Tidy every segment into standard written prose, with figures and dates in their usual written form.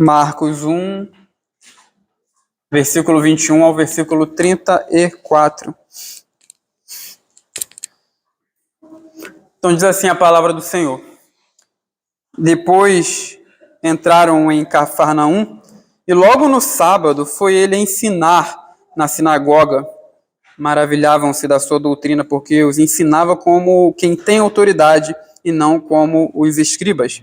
Marcos 1, versículo 21 ao versículo 34. Então diz assim a palavra do Senhor. Depois entraram em Cafarnaum, e logo no sábado foi ele ensinar na sinagoga. Maravilhavam-se da sua doutrina, porque os ensinava como quem tem autoridade e não como os escribas.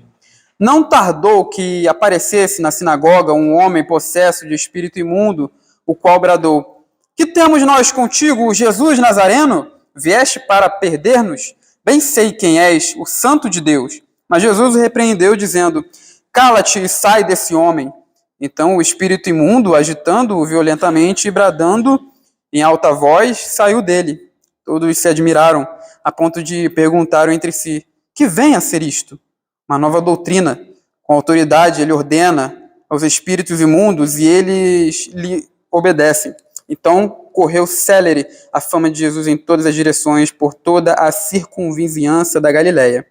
Não tardou que aparecesse na sinagoga um homem possesso de espírito imundo, o qual bradou: Que temos nós contigo, Jesus Nazareno? Vieste para perder-nos? Bem sei quem és, o Santo de Deus. Mas Jesus o repreendeu, dizendo: Cala-te e sai desse homem. Então o espírito imundo, agitando-o violentamente e bradando em alta voz, saiu dele. Todos se admiraram, a ponto de perguntar entre si: Que vem a ser isto? Uma nova doutrina. Com autoridade ele ordena aos espíritos imundos e eles lhe obedecem. Então correu célere a fama de Jesus em todas as direções, por toda a circunvizinhança da Galileia.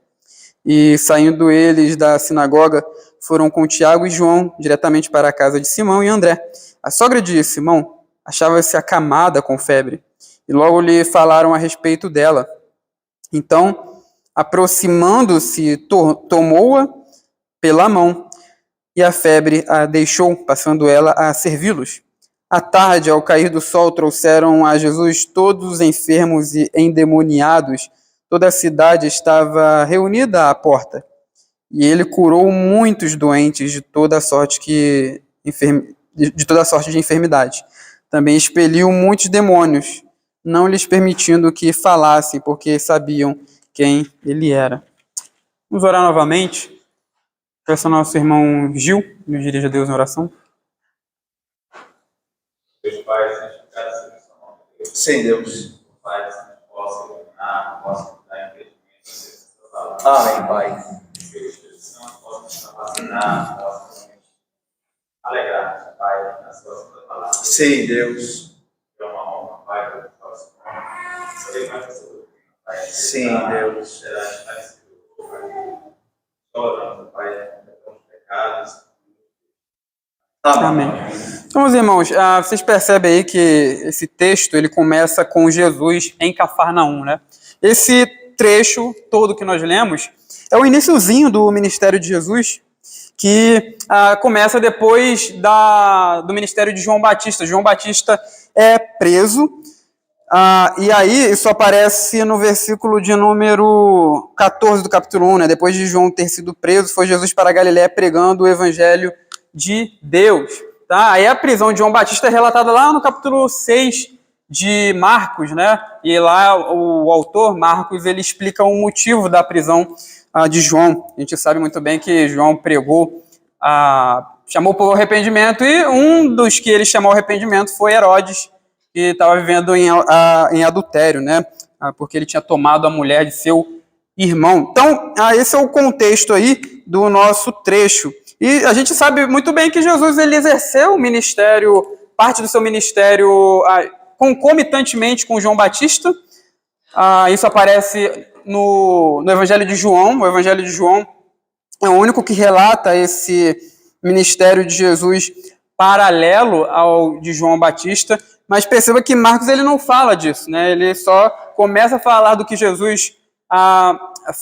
E saindo eles da sinagoga, foram com Tiago e João diretamente para a casa de Simão e André. A sogra de Simão achava-se acamada com febre, e logo lhe falaram a respeito dela. Então, aproximando-se, tomou-a pela mão, e a febre a deixou, passando ela a servi-los. À tarde, ao cair do sol, trouxeram a Jesus todos os enfermos e endemoniados. Toda a cidade estava reunida à porta. E ele curou muitos doentes de toda sorte de enfermidade. Também expeliu muitos demônios, não lhes permitindo que falassem, porque sabiam quem ele era. Vamos orar novamente. Peço ao nosso irmão Gil, nos dirija a Deus em oração. Deus Pai, santificado seja o seu nome. Sim, Deus. Pai, que a gente possa iluminar, possa dar entendimento a sua palavra. Amém, Pai. Que o Espírito Santo possa nos capacitar, possa nos alegrar, Pai, na sua palavra. Sim, Deus. É uma honra, Pai, para o nosso nome. Saber mais da sua doutrina, Pai. Sim, Deus. Será esclarecido, Pai. Orando, Pai, pelos pecados. Amém. Então, meus irmãos, vocês percebem aí que esse texto ele começa com Jesus em Cafarnaum, né? Esse trecho todo que nós lemos é o iniciozinho do ministério de Jesus, que começa depois do ministério de João Batista. João Batista é preso, e aí isso aparece no versículo de número 14 do capítulo 1, né? Depois de João ter sido preso, foi Jesus para a Galiléia pregando o evangelho de Deus. Tá? Aí a prisão de João Batista é relatada lá no capítulo 6 de Marcos, né? E lá o autor, Marcos, ele explica o motivo da prisão de João. A gente sabe muito bem que João pregou, chamou para o arrependimento, e um dos que ele chamou ao arrependimento foi Herodes, que estava vivendo em adultério, né? Porque ele tinha tomado a mulher de seu irmão. Então, esse é o contexto aí do nosso trecho. E a gente sabe muito bem que Jesus ele exerceu o ministério, parte do seu ministério, concomitantemente com João Batista. Isso aparece no Evangelho de João. O Evangelho de João é o único que relata esse ministério de Jesus paralelo ao de João Batista. Mas perceba que Marcos ele não fala disso, né? Ele só começa a falar do que Jesus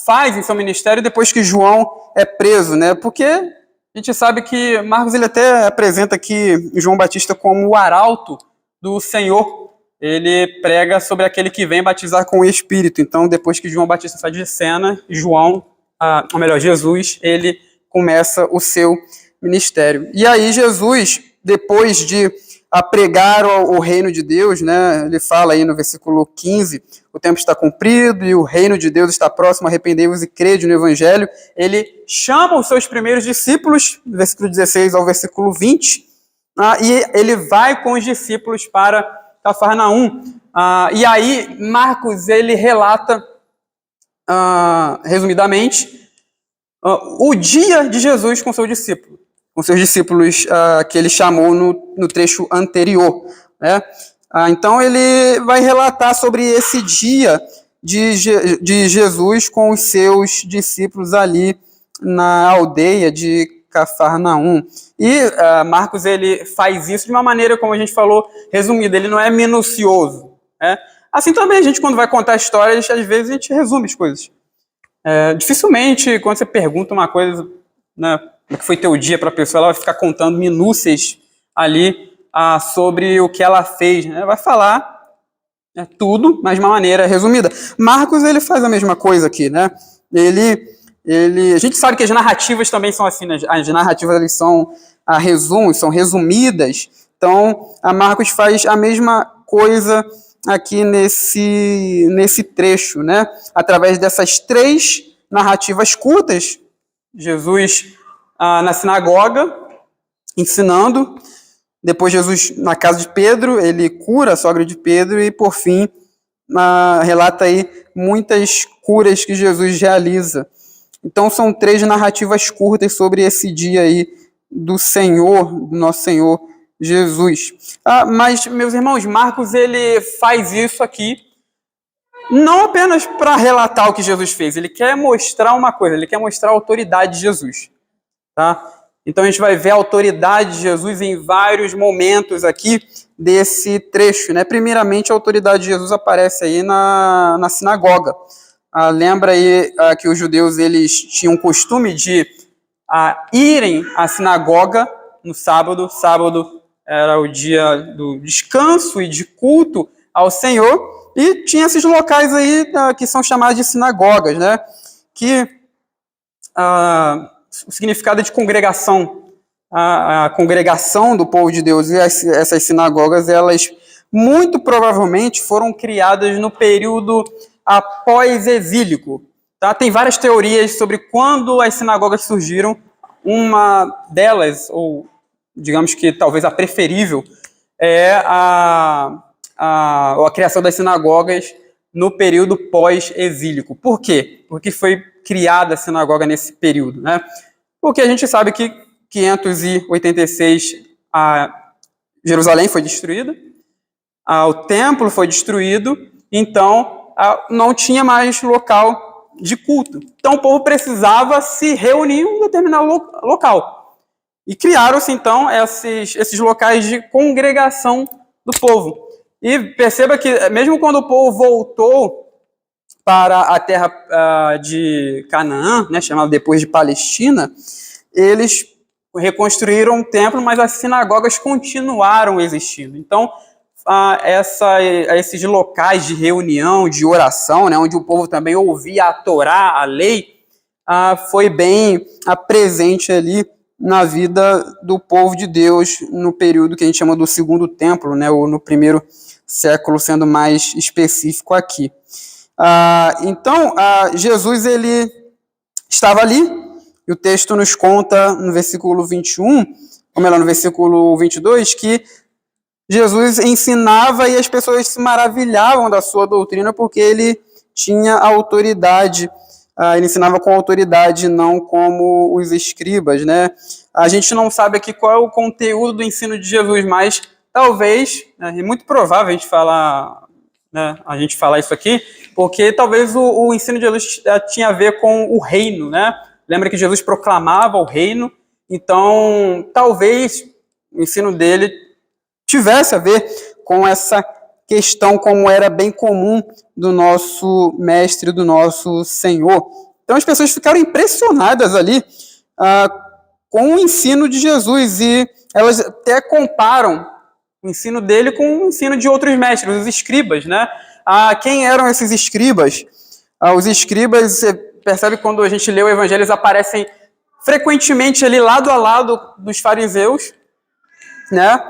faz em seu ministério depois que João é preso, né? Porque a gente sabe que Marcos ele até apresenta aqui João Batista como o arauto do Senhor. Ele prega sobre aquele que vem batizar com o Espírito. Então, depois que João Batista sai de cena, Jesus, ele começa o seu ministério. E aí Jesus, depois de pregar o reino de Deus, né, ele fala aí no versículo 15, o tempo está cumprido e o reino de Deus está próximo, arrependei-vos e crede no Evangelho. Ele chama os seus primeiros discípulos, do versículo 16 ao versículo 20, e ele vai com os discípulos para Cafarnaum. E aí Marcos ele relata, resumidamente, o dia de Jesus com seus discípulos que ele chamou no trecho anterior, né? Então ele vai relatar sobre esse dia de Jesus com os seus discípulos ali na aldeia de Cafarnaum. E Marcos ele faz isso de uma maneira, como a gente falou, resumida. Ele não é minucioso, né? Assim também a gente, quando vai contar histórias, às vezes a gente resume as coisas. Dificilmente, quando você pergunta uma coisa, né, como que foi teu dia para a pessoa, ela vai ficar contando minúcias ali sobre o que ela fez, né? Vai falar tudo, mas de uma maneira resumida. Marcos ele faz a mesma coisa aqui, né? A gente sabe que as narrativas também são assim, né? As narrativas eles são resumos, são resumidas. Então, a Marcos faz a mesma coisa aqui nesse trecho, né? Através dessas 3 narrativas curtas, Jesus na sinagoga, ensinando. Depois Jesus na casa de Pedro, ele cura a sogra de Pedro e, por fim, relata aí muitas curas que Jesus realiza. Então, são 3 narrativas curtas sobre esse dia aí do Senhor, do nosso Senhor Jesus. Mas, meus irmãos, Marcos ele faz isso aqui não apenas para relatar o que Jesus fez, ele quer mostrar uma coisa, ele quer mostrar a autoridade de Jesus. Tá? Então, a gente vai ver a autoridade de Jesus em vários momentos aqui desse trecho, né? Primeiramente, a autoridade de Jesus aparece aí na sinagoga. Lembra aí que os judeus eles tinham o costume de irem à sinagoga no sábado. Sábado era o dia do descanso e de culto ao Senhor. E tinha esses locais aí que são chamados de sinagogas, né? Que o significado é de congregação. A congregação do povo de Deus e essas sinagogas, elas muito provavelmente foram criadas no período pós-exílico. Tá? Tem várias teorias sobre quando as sinagogas surgiram. Uma delas, ou digamos que talvez a preferível, é a criação das sinagogas no período pós-exílico. Por quê? Porque foi criada a sinagoga nesse período, né? Porque a gente sabe que 586 Jerusalém foi destruída, o templo foi destruído, então não tinha mais local de culto. Então o povo precisava se reunir em um determinado local. E criaram-se então esses locais de congregação do povo. E perceba que mesmo quando o povo voltou para a terra de Canaã, né, chamada depois de Palestina, eles reconstruíram o templo, mas as sinagogas continuaram existindo. Então, esses locais de reunião, de oração, né, onde o povo também ouvia a Torá, a lei, foi bem presente ali na vida do povo de Deus no período que a gente chama do Segundo Templo, né, ou no primeiro século, sendo mais específico aqui. Então, Jesus ele estava ali, e o texto nos conta no versículo 21, ou melhor, no versículo 22, que Jesus ensinava e as pessoas se maravilhavam da sua doutrina porque ele tinha autoridade, ele ensinava com autoridade, não como os escribas, né? A gente não sabe aqui qual é o conteúdo do ensino de Jesus, mas talvez, é muito provável a gente falar isso aqui, porque talvez o ensino de Jesus tinha a ver com o reino, né? Lembra que Jesus proclamava o reino, então talvez o ensino dele tivesse a ver com essa questão, como era bem comum do nosso mestre, do nosso Senhor. Então as pessoas ficaram impressionadas ali com o ensino de Jesus e elas até comparam o ensino dele com o ensino de outros mestres, os escribas, né? Quem eram esses escribas? Os escribas, você percebe quando a gente lê o Evangelho, eles aparecem frequentemente ali lado a lado dos fariseus, né?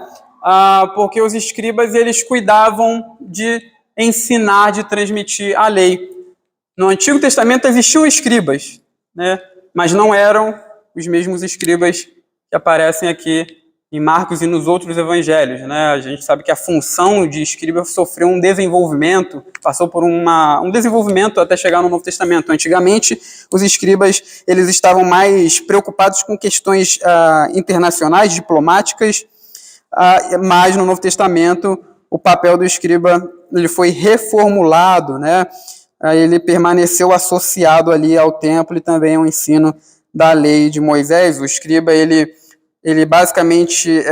Porque os escribas eles cuidavam de ensinar, de transmitir a lei. No Antigo Testamento existiam escribas, né? Mas não eram os mesmos escribas que aparecem aqui em Marcos e nos outros evangelhos, né? A gente sabe que a função de escriba sofreu um desenvolvimento, passou por um desenvolvimento até chegar no Novo Testamento. Antigamente, os escribas eles estavam mais preocupados com questões internacionais, diplomáticas, mas no Novo Testamento o papel do escriba ele foi reformulado, né? Ele permaneceu associado ali ao templo e também ao ensino da lei de Moisés. O escriba, ele basicamente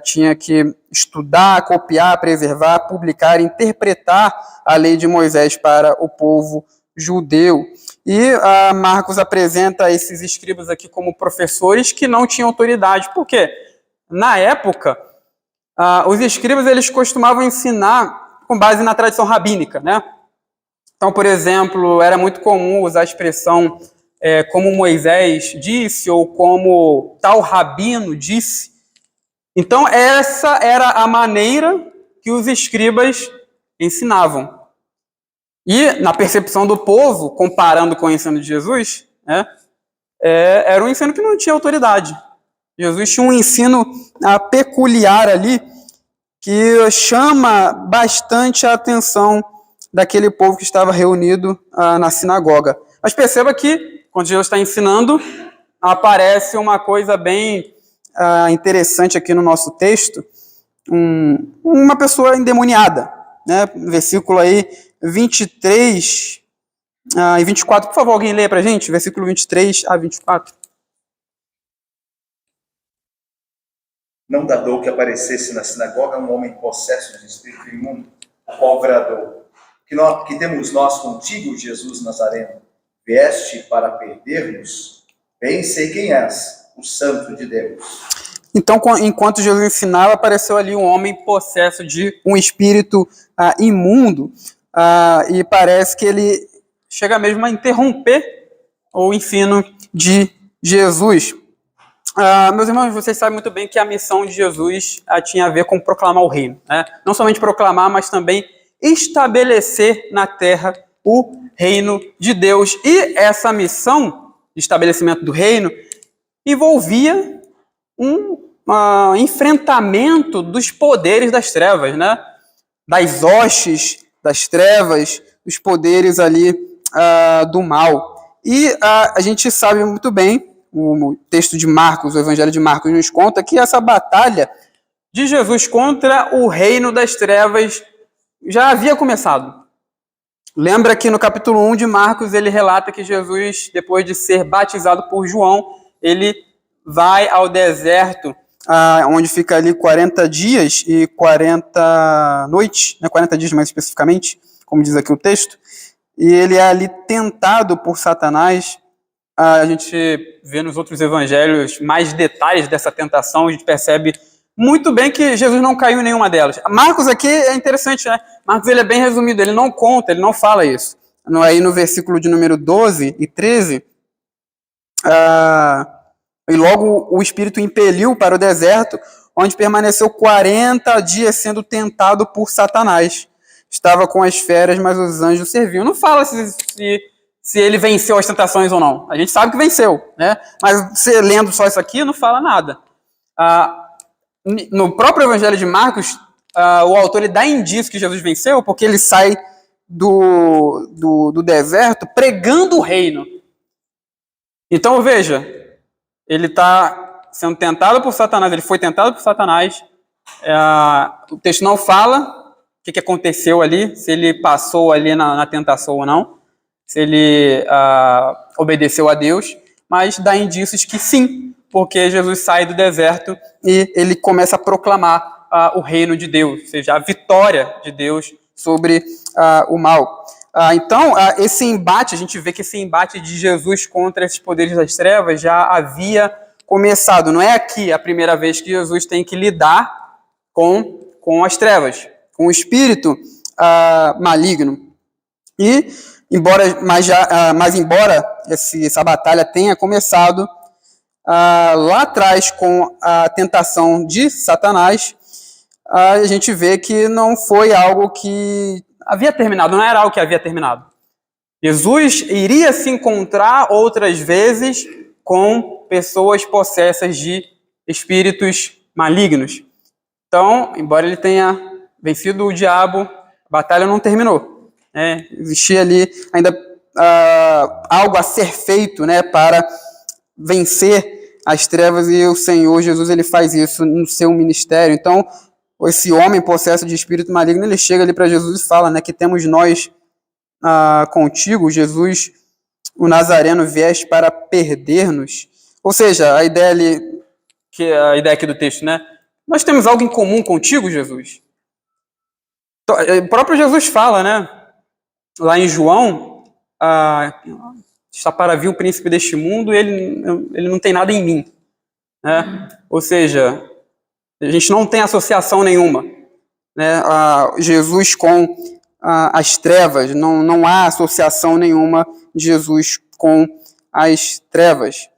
tinha que estudar, copiar, preservar, publicar, interpretar a lei de Moisés para o povo judeu. E Marcos apresenta esses escribas aqui como professores que não tinham autoridade. Por quê? Na época, os escribas eles costumavam ensinar com base na tradição rabínica, né? Então, por exemplo, era muito comum usar a expressão como Moisés disse ou como tal rabino disse. Então, essa era a maneira que os escribas ensinavam. E, na percepção do povo, comparando com o ensino de Jesus, era um ensino que não tinha autoridade. Jesus tinha um ensino peculiar ali que chama bastante a atenção daquele povo que estava reunido na sinagoga. Mas perceba que, quando Jesus está ensinando, aparece uma coisa bem interessante aqui no nosso texto, uma pessoa endemoniada, né? Versículo aí 23 e 24. Por favor, alguém leia para a gente? Versículo 23 a 24. Não tardou que aparecesse na sinagoga um homem possesso de espírito imundo, o qual bradou: que temos nós contigo, Jesus Nazareno? Vieste para perder-nos? Bem sei quem és, o Santo de Deus. Então, enquanto Jesus ensinava, apareceu ali um homem possesso de um espírito imundo, e parece que ele chega mesmo a interromper o ensino de Jesus. Meus irmãos, vocês sabem muito bem que a missão de Jesus tinha a ver com proclamar o reino, né? Não somente proclamar, mas também estabelecer na terra o reino de Deus. E essa missão de estabelecimento do reino envolvia um enfrentamento dos poderes das trevas, né? Das hostes das trevas, dos poderes ali do mal. E a gente sabe muito bem, o texto de Marcos, o Evangelho de Marcos nos conta que essa batalha de Jesus contra o reino das trevas já havia começado. Lembra que no capítulo 1 de Marcos ele relata que Jesus, depois de ser batizado por João, ele vai ao deserto, onde fica ali 40 dias e 40 noites, né, 40 dias mais especificamente, como diz aqui o texto, e ele é ali tentado por Satanás. A gente vê nos outros evangelhos mais detalhes dessa tentação, a gente percebe muito bem que Jesus não caiu em nenhuma delas. Marcos aqui é interessante, né? Marcos ele é bem resumido, ele não conta, ele não fala isso. Aí no versículo de número 12 e 13, e logo o Espírito impeliu para o deserto, onde permaneceu 40 dias sendo tentado por Satanás. Estava com as feras, mas os anjos serviam. Não fala se ele venceu as tentações ou não. A gente sabe que venceu, né? Mas você lendo só isso aqui, não fala nada. No próprio Evangelho de Marcos, o autor ele dá indício que Jesus venceu, porque ele sai do deserto pregando o reino. Então, veja, ele está sendo tentado por Satanás, ele foi tentado por Satanás. O texto não fala o que aconteceu ali, se ele passou ali na tentação ou não, se ele obedeceu a Deus, mas dá indícios que sim, porque Jesus sai do deserto e ele começa a proclamar o reino de Deus, ou seja, a vitória de Deus sobre o mal. Então, esse embate, a gente vê que esse embate de Jesus contra esses poderes das trevas já havia começado. Não é aqui a primeira vez que Jesus tem que lidar com as trevas, com o espírito maligno. E embora essa batalha tenha começado lá atrás com a tentação de Satanás, a gente vê que não foi algo que havia terminado, não era algo que havia terminado. Jesus iria se encontrar outras vezes com pessoas possessas de espíritos malignos. Então, embora ele tenha vencido o diabo, a batalha não terminou. Existia ali ainda algo a ser feito, né, para vencer as trevas, e o Senhor Jesus ele faz isso no seu ministério. Então, esse homem possesso de espírito maligno, ele chega ali para Jesus e fala, né, que temos nós contigo. Jesus o Nazareno vieste para perder-nos. Ou seja, a ideia ali, que é a ideia aqui do texto, né? Nós temos algo em comum contigo, Jesus? O próprio Jesus fala, né? Lá em João, está para vir o príncipe deste mundo, ele não tem nada em mim, né? Ou seja, a gente não tem associação nenhuma, né? Jesus com as trevas, não há associação nenhuma de Jesus com as trevas.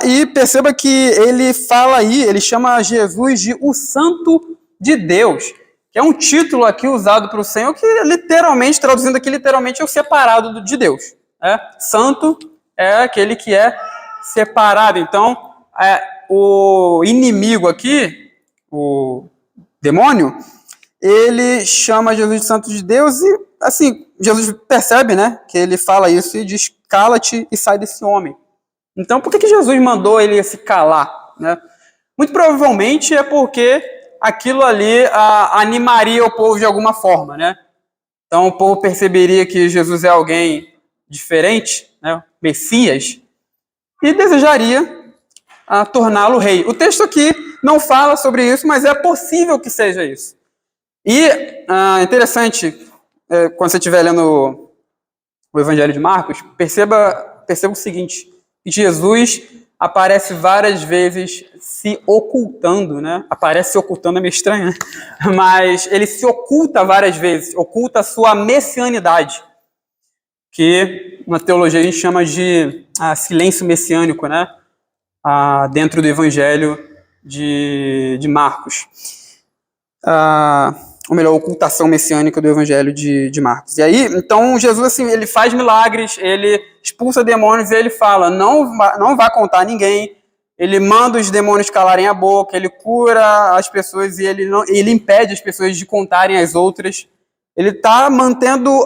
E perceba que ele fala aí, ele chama Jesus de o Santo de Deus, que é um título aqui usado para o Senhor, que literalmente, traduzindo aqui, literalmente é o separado de Deus. Santo é aquele que é separado. Então, o inimigo aqui, o demônio, ele chama Jesus de Santo de Deus e, assim, Jesus percebe, né, que ele fala isso e diz, cala-te e sai desse homem. Então, por que Jesus mandou ele se calar, né? Muito provavelmente é porque aquilo ali animaria o povo de alguma forma, né? Então, o povo perceberia que Jesus é alguém diferente, né, Messias, e desejaria torná-lo rei. O texto aqui não fala sobre isso, mas é possível que seja isso. E interessante, quando você estiver lendo o Evangelho de Marcos, perceba o seguinte, Jesus aparece várias vezes se ocultando, né? Aparece se ocultando, é meio estranho, né? Mas ele se oculta várias vezes, oculta a sua messianidade, que na teologia a gente chama de silêncio messiânico, né? Dentro do Evangelho de Marcos. Ou melhor, ocultação messiânica do Evangelho de Marcos. E aí, então, Jesus, assim, ele faz milagres, ele expulsa demônios e ele fala, não vá contar a ninguém, ele manda os demônios calarem a boca, ele cura as pessoas e ele impede as pessoas de contarem as outras. Ele está mantendo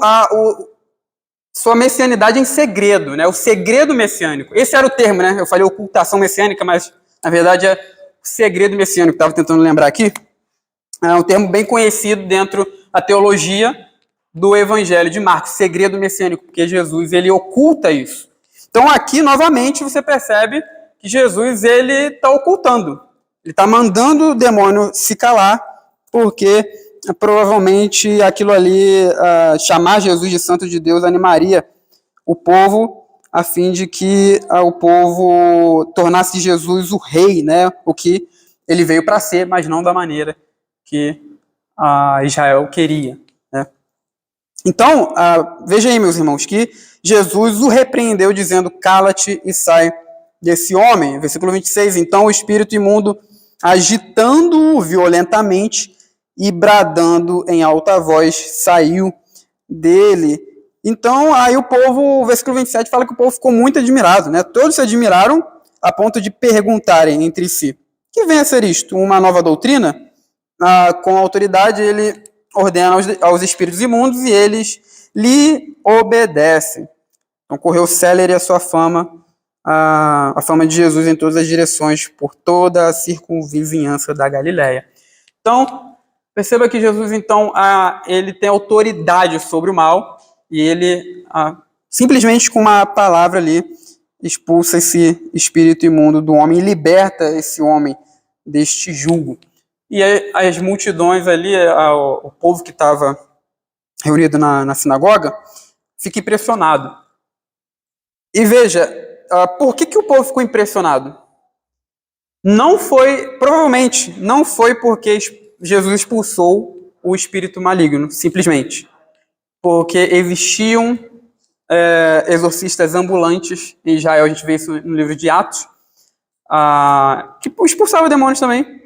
sua messianidade em segredo, né? O segredo messiânico. Esse era o termo, né? Eu falei ocultação messiânica, mas, na verdade, é o segredo messiânico. Estava tentando lembrar aqui. É um termo bem conhecido dentro da teologia do Evangelho de Marcos, segredo messiânico, porque Jesus ele oculta isso. Então aqui, novamente, você percebe que Jesus ele está ocultando. Ele está mandando o demônio se calar, porque provavelmente aquilo ali, chamar Jesus de Santo de Deus, animaria o povo, a fim de que o povo tornasse Jesus o rei, né? O que ele veio para ser, mas não da maneira que Israel queria, né? Então, veja aí, meus irmãos, que Jesus o repreendeu dizendo, cala-te e sai desse homem. Versículo 26, então o espírito imundo, agitando-o violentamente e bradando em alta voz, saiu dele. Então, aí o povo, o versículo 27 fala que o povo ficou muito admirado, né? Todos se admiraram a ponto de perguntarem entre si, que vem a ser isto? Uma nova doutrina? Com autoridade, ele ordena aos espíritos imundos e eles lhe obedecem. Então, correu célere a sua fama, a fama de Jesus em todas as direções, por toda a circunvizinhança da Galileia. Então, perceba que Jesus, então, ele tem autoridade sobre o mal e ele, simplesmente com uma palavra ali, expulsa esse espírito imundo do homem e liberta esse homem deste jugo. E as multidões ali, o povo que estava reunido na sinagoga, fica impressionado. E veja, por que o povo ficou impressionado? Provavelmente, não foi porque Jesus expulsou o espírito maligno, simplesmente. Porque existiam exorcistas ambulantes em Israel, a gente vê isso no livro de Atos, que expulsavam demônios também.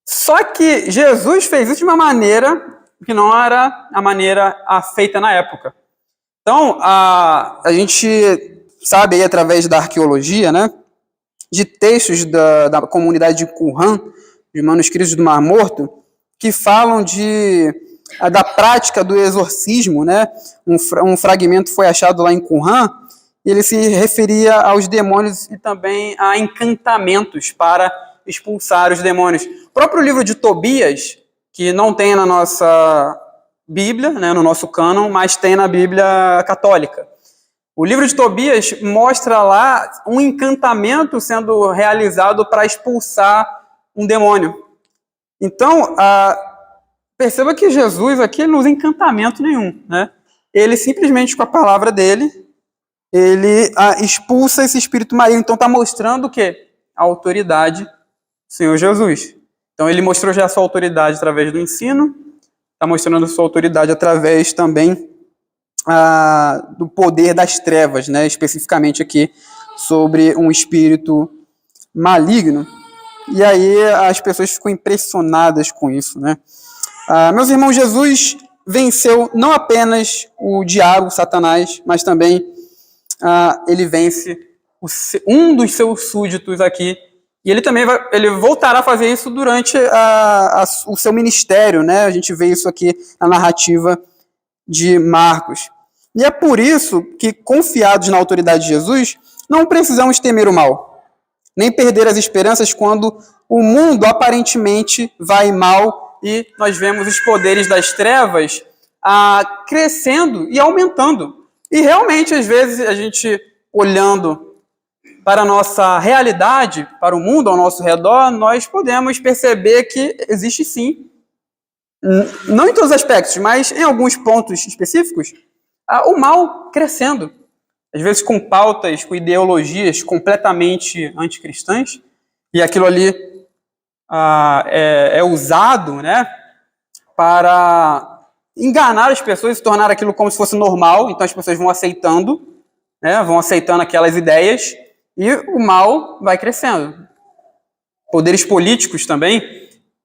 Só que Jesus fez isso de uma maneira que não era a maneira feita na época. Então, a gente sabe aí, através da arqueologia, né, de textos da comunidade de Qumran, de manuscritos do Mar Morto, que falam da prática do exorcismo, né? Um fragmento foi achado lá em Qumran, e ele se referia aos demônios e também a encantamentos para expulsar os demônios. O próprio livro de Tobias, que não tem na nossa Bíblia, né, no nosso cânon, mas tem na Bíblia católica. O livro de Tobias mostra lá um encantamento sendo realizado para expulsar um demônio. Então, perceba que Jesus aqui não usa encantamento nenhum, né? Ele simplesmente, com a palavra dele, ele expulsa esse espírito maligno. Então, está mostrando o quê? A autoridade do Senhor Jesus. Então, ele mostrou já a sua autoridade através do ensino, está mostrando a sua autoridade através também do poder das trevas, né? Especificamente aqui sobre um espírito maligno. E aí as pessoas ficam impressionadas com isso, né? Meus irmãos, Jesus venceu não apenas o diabo, Satanás, mas também ele vence um dos seus súditos aqui. E ele também ele voltará a fazer isso durante o seu ministério, né? A gente vê isso aqui na narrativa de Marcos. E é por isso que, confiados na autoridade de Jesus, não precisamos temer o mal, nem perder as esperanças quando o mundo aparentemente vai mal e nós vemos os poderes das trevas crescendo e aumentando. E realmente, às vezes, a gente olhando para a nossa realidade, para o mundo ao nosso redor, nós podemos perceber que existe sim, não em todos os aspectos, mas em alguns pontos específicos, o mal crescendo. Às vezes com pautas, com ideologias completamente anticristãs, e aquilo ali é usado, né, para enganar as pessoas e tornar aquilo como se fosse normal. Então as pessoas vão aceitando, né, vão aceitando aquelas ideias, e o mal vai crescendo. Poderes políticos também.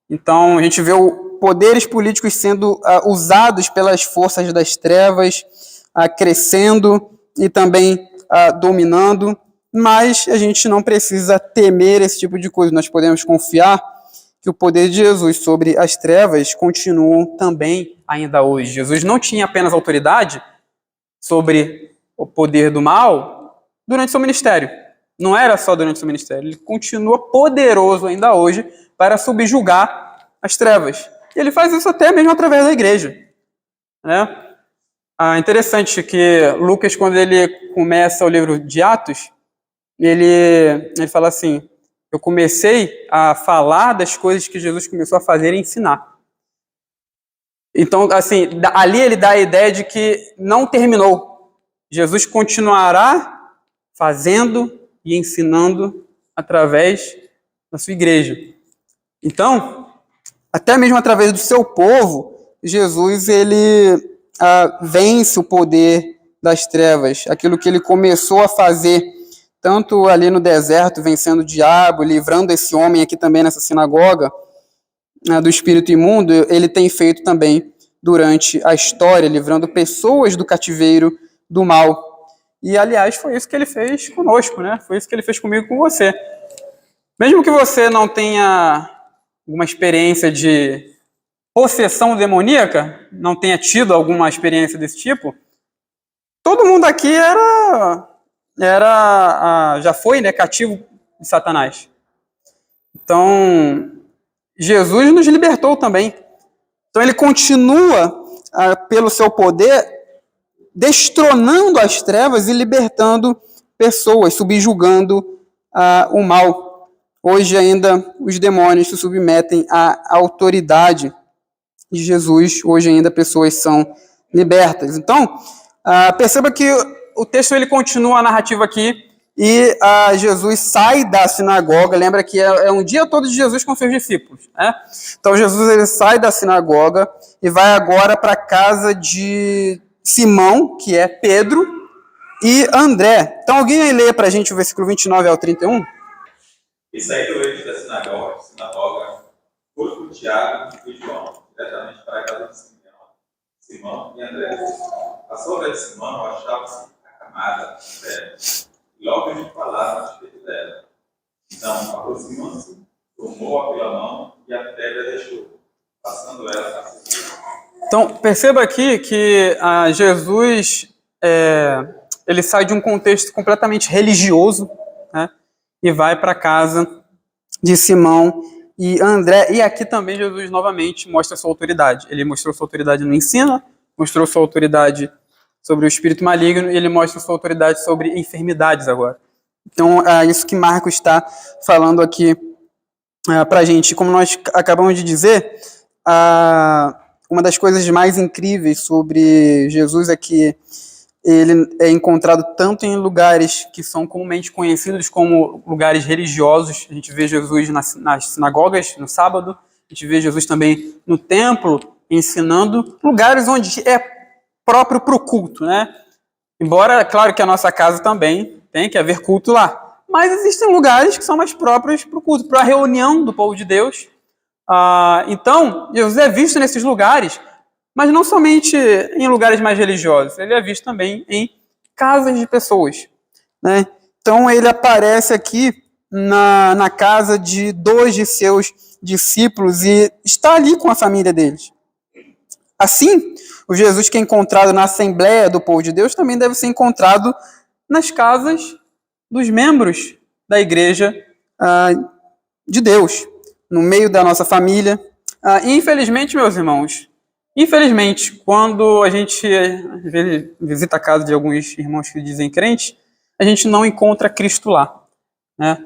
Então a gente vê poderes políticos sendo usados pelas forças das trevas, crescendo e também dominando, mas a gente não precisa temer esse tipo de coisa. Nós podemos confiar que o poder de Jesus sobre as trevas continuam também ainda hoje. Jesus não tinha apenas autoridade sobre o poder do mal durante seu ministério. Não era só durante seu ministério. Ele continua poderoso ainda hoje para subjugar as trevas. E ele faz isso até mesmo através da igreja, né? Interessante que Lucas, quando ele começa o livro de Atos, ele fala assim: eu comecei a falar das coisas que Jesus começou a fazer e ensinar. Então, assim, ali ele dá a ideia de que não terminou. Jesus continuará fazendo e ensinando através da sua igreja. Então, até mesmo através do seu povo, Jesus, ele vence o poder das trevas. Aquilo que ele começou a fazer, tanto ali no deserto, vencendo o diabo, livrando esse homem aqui também nessa sinagoga, do espírito imundo, ele tem feito também durante a história, livrando pessoas do cativeiro do mal. E, aliás, foi isso que ele fez conosco, né? Foi isso que ele fez comigo e com você. Mesmo que você não tenha alguma experiência de possessão demoníaca, não tenha tido alguma experiência desse tipo, todo mundo aqui já foi, né, cativo de Satanás. Então, Jesus nos libertou também. Então, ele continua, pelo seu poder, destronando as trevas e libertando pessoas, subjugando o mal. Hoje ainda os demônios se submetem à autoridade de Jesus. Hoje ainda pessoas são libertas. Então, perceba que o texto ele continua a narrativa aqui e Jesus sai da sinagoga. Lembra que é um dia todo de Jesus com seus discípulos, né? Então Jesus ele sai da sinagoga e vai agora para a casa de Simão, que é Pedro, e André. Então alguém aí lê para a gente o versículo 29 ao 31? E saindo eles da sinagoga, foi com Tiago e João, diretamente para a casa de Simão e André. A sogra de Simão achava-se acamada em pé, e logo lhe falaram a respeito dela. Então, aproximando-se, tomou-a pela mão e a febre deixou, passando ela a seguir. Então, perceba aqui que Jesus ele sai de um contexto completamente religioso, né, e vai para a casa de Simão e André. E aqui também Jesus novamente mostra sua autoridade. Ele mostrou sua autoridade no ensino, mostrou sua autoridade sobre o espírito maligno, e ele mostra sua autoridade sobre enfermidades agora. Então, é isso que Marcos está falando aqui para a gente. Como nós acabamos de dizer, uma das coisas mais incríveis sobre Jesus é que ele é encontrado tanto em lugares que são comumente conhecidos como lugares religiosos. A gente vê Jesus nas sinagogas, no sábado. A gente vê Jesus também no templo, ensinando. Lugares onde é próprio para o culto, né? Embora, claro que a nossa casa também tem que haver culto lá. Mas existem lugares que são mais próprios para o culto, para a reunião do povo de Deus. Então, Jesus é visto nesses lugares, mas não somente em lugares mais religiosos, ele é visto também em casas de pessoas, né? Então ele aparece aqui na casa de 2 de seus discípulos e está ali com a família deles. Assim, o Jesus que é encontrado na Assembleia do povo de Deus também deve ser encontrado nas casas dos membros da Igreja de Deus, no meio da nossa família. Infelizmente, meus irmãos, quando a gente visita a casa de alguns irmãos que dizem crentes, a gente não encontra Cristo lá, né?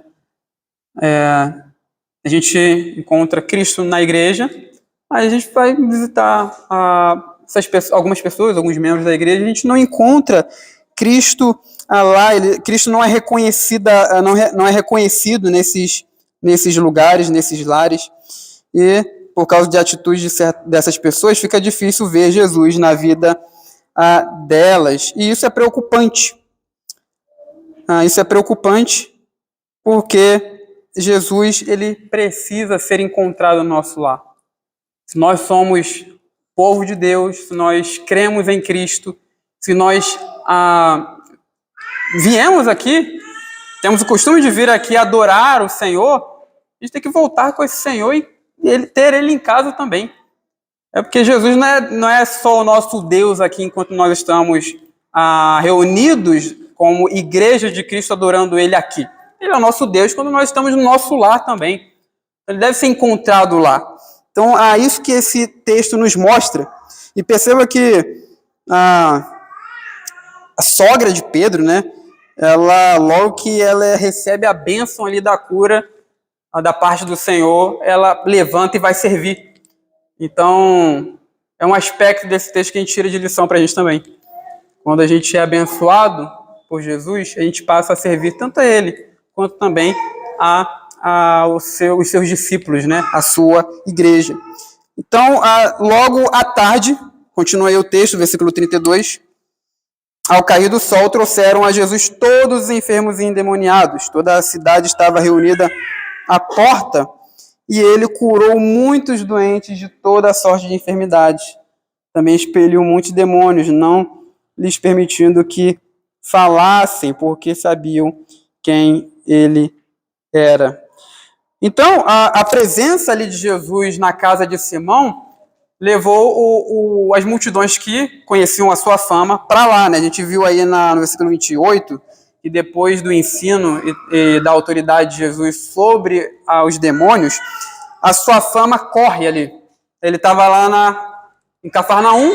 A gente encontra Cristo na igreja, mas a gente vai visitar algumas pessoas, alguns membros da igreja, a gente não encontra Cristo lá. Cristo não é reconhecido nesses lugares, nesses lares, e por causa de atitudes dessas pessoas, fica difícil ver Jesus na vida delas. E isso é preocupante. Isso é preocupante porque Jesus ele precisa ser encontrado no nosso lar. Se nós somos povo de Deus, se nós cremos em Cristo, se nós viemos aqui, temos o costume de vir aqui adorar o Senhor, a gente tem que voltar com esse Senhor e ter ele em casa também. É porque Jesus não é só o nosso Deus aqui enquanto nós estamos reunidos como igreja de Cristo adorando ele aqui. Ele é o nosso Deus quando nós estamos no nosso lar também. Ele deve ser encontrado lá. Então, isso que esse texto nos mostra. E perceba que a sogra de Pedro, né, logo que ela recebe a bênção ali da cura da parte do Senhor, ela levanta e vai servir. Então, é um aspecto desse texto que a gente tira de lição para a gente também. Quando a gente é abençoado por Jesus, a gente passa a servir tanto a Ele, quanto também os seus discípulos, né? A sua igreja. Então, logo à tarde, continua aí o texto, versículo 32, ao cair do sol, trouxeram a Jesus todos os enfermos e endemoniados. Toda a cidade estava reunida à porta, e ele curou muitos doentes de toda a sorte de enfermidade. Também expeliu muitos demônios, não lhes permitindo que falassem, porque sabiam quem ele era. Então, a presença ali de Jesus na casa de Simão levou as multidões que conheciam a sua fama para lá, né? A gente viu aí no versículo 28, que depois do ensino e da autoridade de Jesus sobre os demônios, a sua fama corre ali. Ele estava lá em Cafarnaum,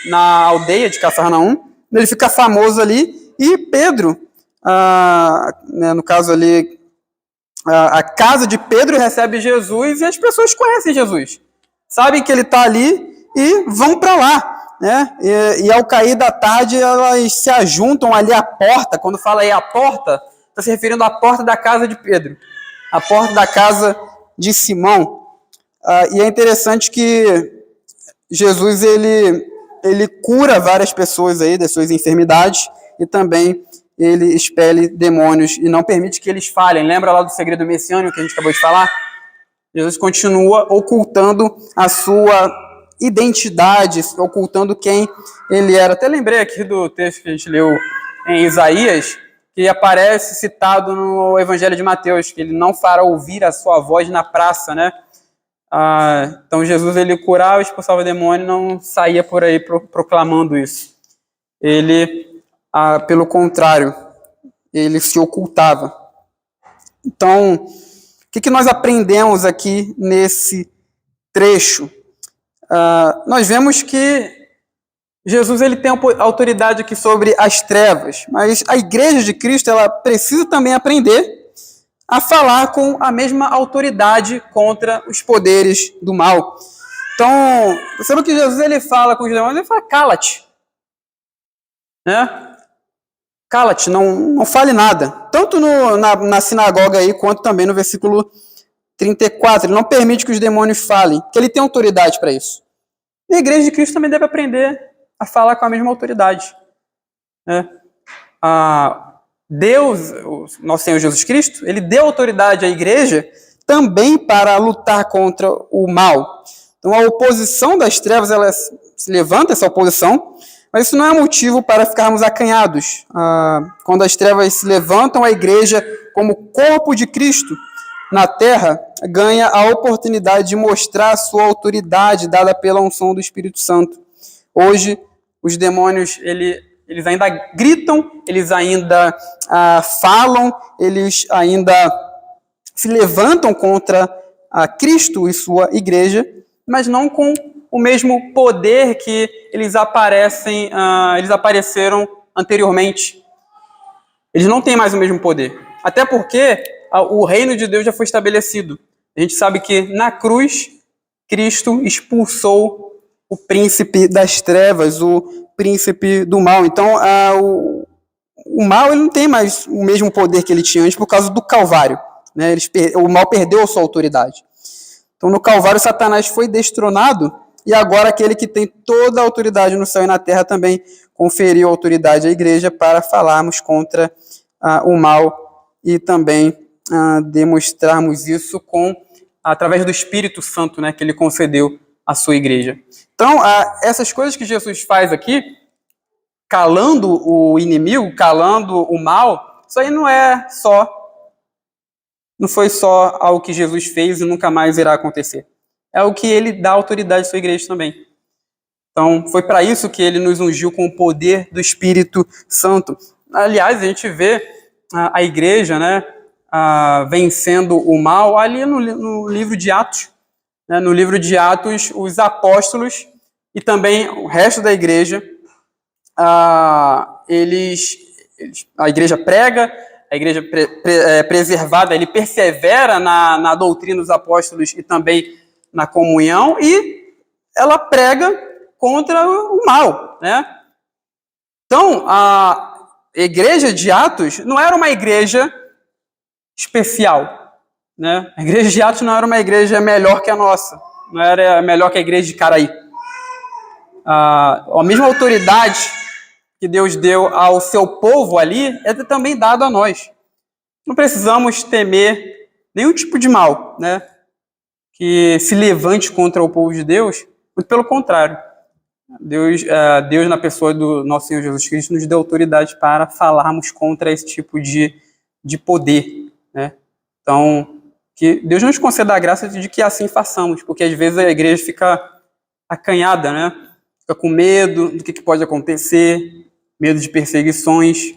na aldeia de Cafarnaum, ele fica famoso ali, e Pedro, né, no caso ali, a casa de Pedro recebe Jesus e as pessoas conhecem Jesus. Sabem que ele está ali e vão para lá, né? E ao cair da tarde elas se ajuntam ali à porta. Quando fala aí a porta, está se referindo à porta da casa de Pedro, a porta da casa de Simão. E é interessante que Jesus ele cura várias pessoas aí das suas enfermidades e também ele expele demônios e não permite que eles falhem. Lembra lá do segredo messiânico que a gente acabou de falar? Jesus continua ocultando a sua identidade, ocultando quem ele era. Até lembrei aqui do texto que a gente leu em Isaías, que aparece citado no Evangelho de Mateus, que ele não fará ouvir a sua voz na praça, né? Então Jesus ele curava, expulsava o demônio e não saía por aí proclamando isso. Ele, pelo contrário, ele se ocultava. Então, o que nós aprendemos aqui nesse trecho? Nós vemos que Jesus ele tem autoridade aqui sobre as trevas, mas a igreja de Cristo ela precisa também aprender a falar com a mesma autoridade contra os poderes do mal. Então, perceba que Jesus ele fala com os demônios, ele fala, cala-te. Né? Cala-te, não fale nada. Tanto na sinagoga aí, quanto também no versículo 34. Ele não permite que os demônios falem, que ele tem autoridade para isso. E a igreja de Cristo também deve aprender a falar com a mesma autoridade. Né? Deus, o nosso Senhor Jesus Cristo, ele deu autoridade à igreja também para lutar contra o mal. Então a oposição das trevas, ela se levanta, essa oposição, mas isso não é motivo para ficarmos acanhados. Quando as trevas se levantam, a igreja, como corpo de Cristo na terra, ganha a oportunidade de mostrar a sua autoridade dada pela unção do Espírito Santo. Hoje, os demônios, eles ainda gritam, eles ainda falam, eles ainda se levantam contra Cristo e sua igreja, mas não com o mesmo poder que eles apareceram anteriormente. Eles não têm mais o mesmo poder. Até porque o reino de Deus já foi estabelecido. A gente sabe que na cruz, Cristo expulsou o príncipe das trevas, o príncipe do mal. Então, o mal ele não tem mais o mesmo poder que ele tinha antes por causa do Calvário. Né? O mal perdeu a sua autoridade. Então, no Calvário, Satanás foi destronado e agora aquele que tem toda a autoridade no céu e na terra também conferiu autoridade à igreja para falarmos contra o mal e também demonstrarmos isso através do Espírito Santo, né, que ele concedeu à sua igreja. Então, essas coisas que Jesus faz aqui, calando o inimigo, calando o mal, isso aí não foi só algo que Jesus fez e nunca mais irá acontecer. É o que ele dá autoridade à sua igreja também. Então, foi para isso que ele nos ungiu com o poder do Espírito Santo. Aliás, a gente vê a igreja, né, vencendo o mal ali no livro de Atos. Né, no livro de Atos, os apóstolos e também o resto da igreja, a igreja prega, a igreja preservada, ele persevera na doutrina dos apóstolos e também na comunhão, e ela prega contra o mal. Né? Então, a igreja de Atos não era uma igreja especial. Né? A igreja de Atos não era uma igreja melhor que a nossa, não era melhor que a igreja de Caraí. A mesma autoridade que Deus deu ao seu povo ali é também dado a nós. Não precisamos temer nenhum tipo de mal, né, que se levante contra o povo de Deus, muito pelo contrário. Deus, na pessoa do nosso Senhor Jesus Cristo, nos deu autoridade para falarmos contra esse tipo de poder. Né? Então, que Deus nos conceda a graça de que assim façamos, porque às vezes a igreja fica acanhada, né? Fica com medo do que pode acontecer, medo de perseguições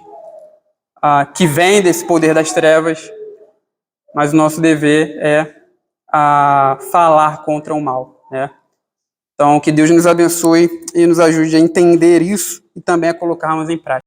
que vêm desse poder das trevas, mas o nosso dever é falar contra o mal. Né? Então, que Deus nos abençoe e nos ajude a entender isso e também a colocarmos em prática.